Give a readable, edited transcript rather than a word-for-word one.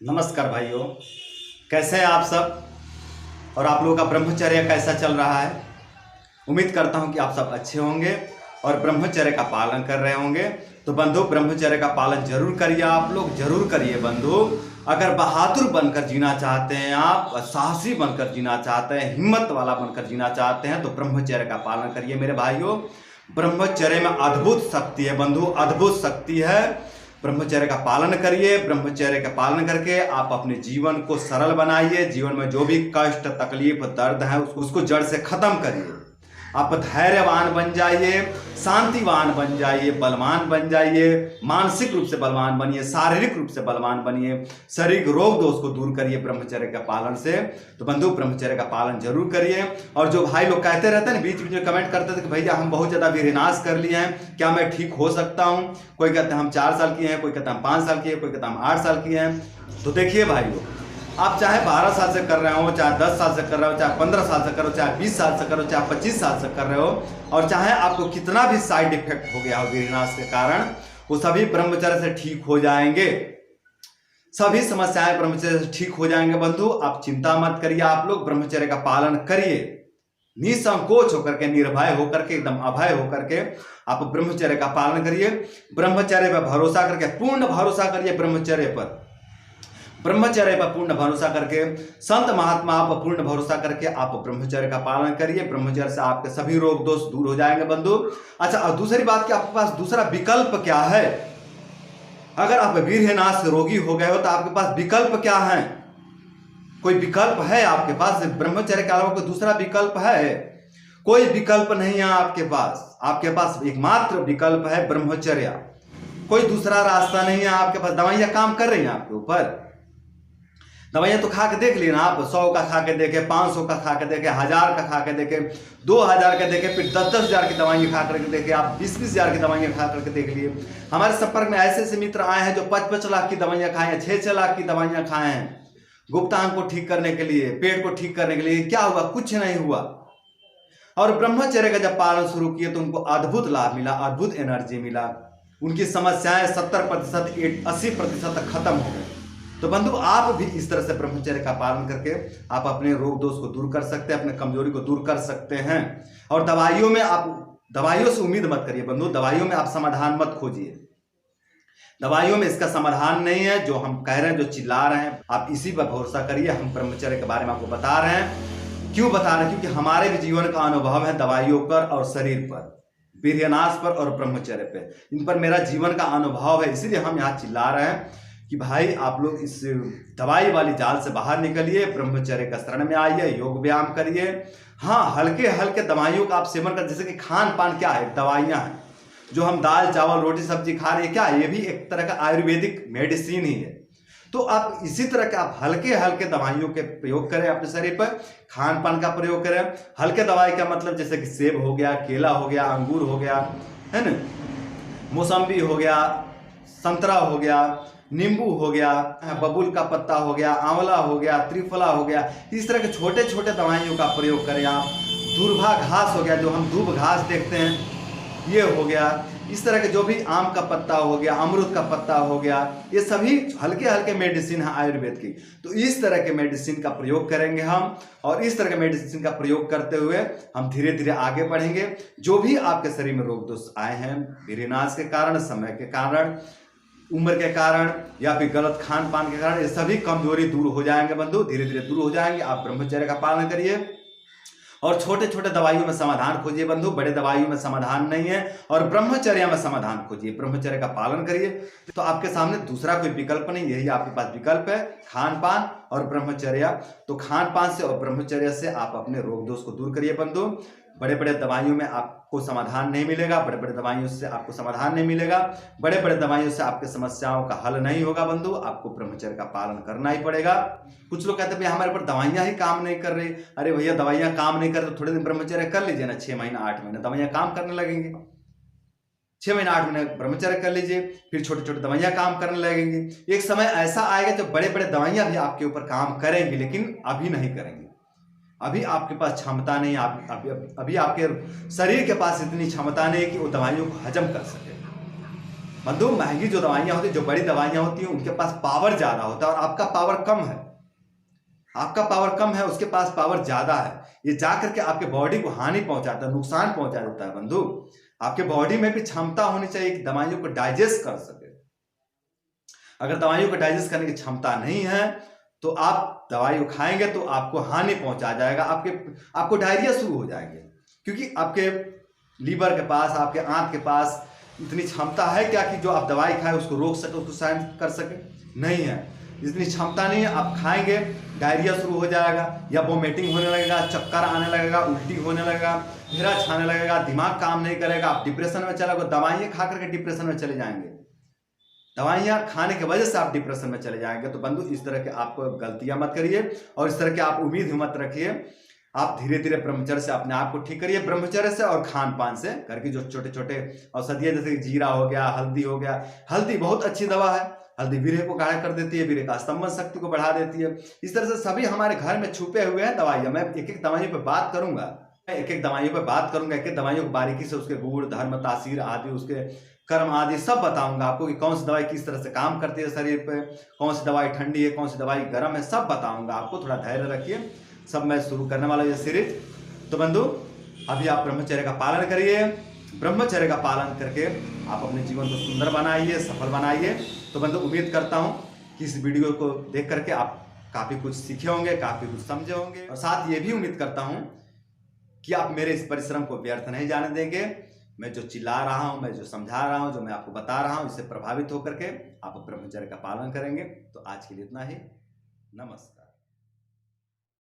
नमस्कार भाइयों, कैसे हैं आप सब। और आप लोगों का ब्रह्मचर्य कैसा चल रहा है। उम्मीद करता हूं कि आप सब अच्छे होंगे और ब्रह्मचर्य का पालन कर रहे होंगे। तो बंधु, ब्रह्मचर्य का पालन जरूर करिए, आप लोग जरूर करिए बंधु। अगर बहादुर बनकर जीना चाहते हैं, आप साहसी बनकर जीना चाहते हैं, हिम्मत वाला बनकर जीना चाहते हैं, तो ब्रह्मचर्य का पालन करिए मेरे भाइयों। ब्रह्मचर्य में अद्भुत शक्ति है बंधु, अद्भुत शक्ति है। ब्रह्मचर्य का पालन करिए। ब्रह्मचर्य का पालन करके आप अपने जीवन को सरल बनाइए। जीवन में जो भी कष्ट, तकलीफ, दर्द है उसको जड़ से खत्म करिए। आप धैर्यवान बन जाइए, शांतिवान बन जाइए, बलवान बन जाइए। मानसिक रूप से बलवान बनिए, शारीरिक रूप से बलवान बनिए। शरीर रोग दोष को दूर करिए ब्रह्मचर्य का पालन से। तो बंधु, ब्रह्मचर्य का पालन जरूर करिए। और जो भाई लोग कहते रहते हैं ना, बीच बीच में कमेंट करते थे कि भैया हम बहुत ज्यादा विनाश कर लिए हैं, क्या मैं ठीक हो सकता हूँ। कोई कहते हैं हम 4 साल किए हैं, कोई कहते हैं हम 5 साल किए, कोई कहते हैं हम 8 साल किए हैं। तो देखिए भाइयों, आप चाहे 12 साल से कर रहे हो, चाहे 10 साल से कर रहे हो, चाहे 15 साल से करो, चाहे 20 साल से करो, चाहे 25 साल से कर रहे हो, और चाहे आपको कितना भी साइड इफेक्ट हो गया हो वीरनाश के कारण, वो सभी ब्रह्मचर्य से ठीक हो जाएंगे। सभी समस्याएं ब्रह्मचर्य से ठीक हो जाएंगे बंधु। आप चिंता मत करिए, आप लोग ब्रह्मचर्य का पालन करिए। निसंकोच होकर के, निर्भय होकर के, एकदम अभय होकर के आप ब्रह्मचर्य का पालन करिए। ब्रह्मचर्य पर भरोसा करके, पूर्ण भरोसा करिए ब्रह्मचर्य पर। ब्रह्मचर्य पर पूर्ण भरोसा करके, संत महात्मा पर पूर्ण भरोसा करके आप ब्रह्मचर्य का पालन करिए। ब्रह्मचर्य से आपके सभी रोग दोष दूर हो जाएंगे बंधु। अच्छा, और दूसरी बात कि आपके पास दूसरा विकल्प क्या है। अगर आप वीरनाश से रोगी हो गए हो तो आपके पास विकल्प क्या है। कोई विकल्प है आपके पास? ब्रह्मचर्य के अलावा कोई दूसरा विकल्प है? कोई विकल्प नहीं है आपके पास। आपके पास एकमात्र विकल्प है ब्रह्मचर्य। कोई दूसरा रास्ता नहीं है आपके पास। दवाइयां काम कर रही हैं आपके ऊपर? दवाइयां तो खा के देख ली ना आप। 100 का खा के देखे, 500 का खा के देखे, 1000 का खा के देखे, 2000 का देखे, फिर 10-10 हजार की दवाइयां खा करके देखे, आप 20-20 हजार की दवाइयां खा करके देख लिए। हमारे संपर्क में ऐसे ऐसे मित्र आए हैं जो 5-5 लाख की दवाइयां खाए हैं, 6-6 लाख की दवाइयां खाए हैं गुप्तांग को ठीक करने के लिए, पेट को ठीक करने के लिए। क्या हुआ? कुछ नहीं हुआ। और ब्रह्मचर्य का जब पालन शुरू किए तो उनको अद्भुत लाभ मिला, अद्भुत एनर्जी मिला। उनकी समस्याएं 70%, 80% तक खत्म हो गई। तो बंधु, आप भी इस तरह से ब्रह्मचर्य का पालन करके आप अपने रोग दोष को दूर कर सकते हैं, अपने कमजोरी को दूर कर सकते हैं। और दवाइयों से उम्मीद मत करिए बंधु। दवाइयों में आप समाधान मत खोजिए। दवाइयों में इसका समाधान नहीं है। जो हम कह रहे हैं, जो चिल्ला रहे हैं, आप इसी पर भरोसा करिए। हम ब्रह्मचर्य के बारे में आपको बता रहे हैं। क्यों बता रहे हैं? क्योंकि हमारे भी जीवन का अनुभव है दवाइयों पर और शरीर पर, वीर्यनाश पर और ब्रह्मचर्य पे। इन पर मेरा जीवन का अनुभव है, इसीलिए हम यहाँ चिल्ला रहे हैं कि भाई आप लोग इस दवाई वाली जाल से बाहर निकलिए, ब्रह्मचर्य का शरण में आइए, योग व्यायाम करिए। हाँ, हल्के हल्के दवाइयों का आप सेवन कर, जैसे कि खान पान क्या है, दवाइयाँ हैं। जो हम दाल चावल रोटी सब्जी खा रहे हैं, क्या है? ये भी एक तरह का आयुर्वेदिक मेडिसिन ही है। तो आप इसी तरह के आप हल्के हल्के दवाइयों के प्रयोग करें अपने शरीर पर, खान पान का प्रयोग करें। हल्के दवाई का मतलब जैसे कि सेब हो गया, केला हो गया, अंगूर हो गया, है ना, मौसम्बी हो गया, संतरा हो गया, नींबू हो गया, बबूल का पत्ता हो गया, आंवला हो गया, त्रिफला हो गया। इस तरह के छोटे छोटे दवाइयों का प्रयोग करें आप। दूर्वा घास हो गया, जो हम दूब घास देखते हैं, ये हो गया। इस तरह के जो भी आम का पत्ता हो गया, अमरूद का पत्ता हो गया, ये सभी हल्के हल्के मेडिसिन है आयुर्वेद की। तो इस तरह के मेडिसिन का प्रयोग करेंगे हम, और इस तरह के मेडिसिन का प्रयोग करते हुए हम धीरे धीरे आगे बढ़ेंगे। जो भी आपके शरीर में रोग दोष आए हैं, वीरनाश के कारण, समय के कारण, उम्र के कारण, या फिर गलत खान पान के कारण, ये सभी कमजोरी दूर हो जाएंगे बंधु, धीरे धीरे दूर हो जाएंगे। आप ब्रह्मचर्य का पालन करिए और छोटे छोटे दवाइयों में समाधान खोजिए बंधु। बड़े दवाइयों में समाधान नहीं है। और ब्रह्मचर्य में समाधान खोजिए, ब्रह्मचर्य का पालन करिए। तो आपके सामने दूसरा कोई विकल्प नहीं, यही आपके पास विकल्प है, खान पान और ब्रह्मचर्य। तो खान पान से और ब्रह्मचर्य से आप अपने रोग दोष को दूर करिए बंधु। बड़े बड़े दवाइयों में आपको समाधान नहीं मिलेगा, बड़े बड़े दवाइयों से आपको समाधान नहीं मिलेगा, बड़े बड़े दवाइयों से आपके समस्याओं का हल नहीं होगा बंधु। आपको ब्रह्मचर्य का पालन करना ही पड़ेगा। कुछ लोग कहते हैं भैया हमारे पर दवाइयां ही काम नहीं कर रही। अरे भैया, दवाइयां काम नहीं कर तो थोड़े दिन ब्रह्मचर्य कर लीजिए ना, 6 महीना 8 महीना दवाइयां काम करने लगेंगे। 6 महीना 8 महीने ब्रह्मचर्य कर लीजिए, फिर छोटे छोटे दवाइयां काम करने लगेंगी। एक समय ऐसा आएगा जब बड़े बड़े दवाइयां भी आपके ऊपर काम करेंगी, लेकिन अभी नहीं करेंगी। अभी आपके पास क्षमता नहीं, अभी आपके शरीर के पास इतनी क्षमता नहीं कि वो दवाइयों को हजम कर सके। बंधु, महंगी जो दवाइयाँ होती हैं, जो बड़ी दवाइयाँ होती हैं, उनके पास पावर ज़्यादा होता है और आपका पावर कम है। आपका पावर कम है, उसके पास पावर ज़्यादा है। ये जा करके आपके बॉडी को हानि पहुंचाता है, नुकसान पहुंचा देता है। बंधु, आपके बॉडी में भी क्षमता होनी चाहिए कि दवाइयों को डाइजेस्ट कर सके। अगर दवाइयों को डाइजेस्ट करने की क्षमता नहीं है तो आप दवाई खाएंगे तो आपको हानि पहुंचा जाएगा, आपको डायरिया शुरू हो जाएंगे। क्योंकि आपके लीवर के पास, आपके आंत के पास इतनी क्षमता है क्या कि जो आप दवाई खाएं उसको रोक सके, उसको सहन कर सके? नहीं है, इतनी क्षमता नहीं है। आप खाएंगे, डायरिया शुरू हो जाएगा, या वोमिटिंग होने लगेगा, चक्कर आने लगेगा, उल्टी होने लगेगा, घेरा छाने लगेगा, दिमाग काम नहीं करेगा, आप डिप्रेशन में चले जाओगे। दवाइयाँ खा करके डिप्रेशन में चले जाएंगे, दवाइयाँ खाने की वजह से आप डिप्रेशन में चले जाएंगे। तो बंधु, इस तरह के आप गलतियां मत करिए और इस तरह के आप उम्मीद मत रखिए। आप धीरे धीरे ब्रह्मचर्य से अपने आप को ठीक करिए, ब्रह्मचर्य से और खान पान से। घर की जो छोटे छोटे औषधियाँ, जैसे जीरा हो गया, हल्दी हो गया। हल्दी बहुत अच्छी दवा है, हल्दी वीर्य को गाढ़ा कर देती है, वीर्य का स्तंभन शक्ति को बढ़ा देती है। इस तरह से सभी हमारे घर में छुपे हुए हैं दवाइयाँ। मैं एक एक दवाइयों पर बात करूंगा, एक एक दवाइयों को बारीकी से, उसके गुण, धर्म, तासीर आदि, उसके कर्म आदि सब बताऊंगा आपको कि कौन सी दवाई किस तरह से काम करती है शरीर पे, कौन सी दवाई ठंडी है, कौन सी दवाई गर्म है, सब बताऊंगा आपको। थोड़ा धैर्य रखिए, सब मैं शुरू करने वाला हूँ ये सीरीज। तो बंधु, अभी आप ब्रह्मचर्य का पालन करिए। ब्रह्मचर्य का पालन करके आप अपने जीवन को सुंदर बनाइए, सफल बनाइए। तो बंधु, उम्मीद करता हूँ कि इस वीडियो को देख करके आप काफ़ी कुछ सीखे होंगे, काफ़ी कुछ समझे होंगे, और साथ ये भी उम्मीद करता हूँ कि आप मेरे इस परिश्रम को व्यर्थ नहीं जाने देंगे। मैं जो चिल्ला रहा हूँ, मैं जो समझा रहा हूँ, जो मैं आपको बता रहा हूँ, इससे प्रभावित होकर के आप ब्रह्मचर्य का पालन करेंगे। तो आज के लिए इतना ही। नमस्कार।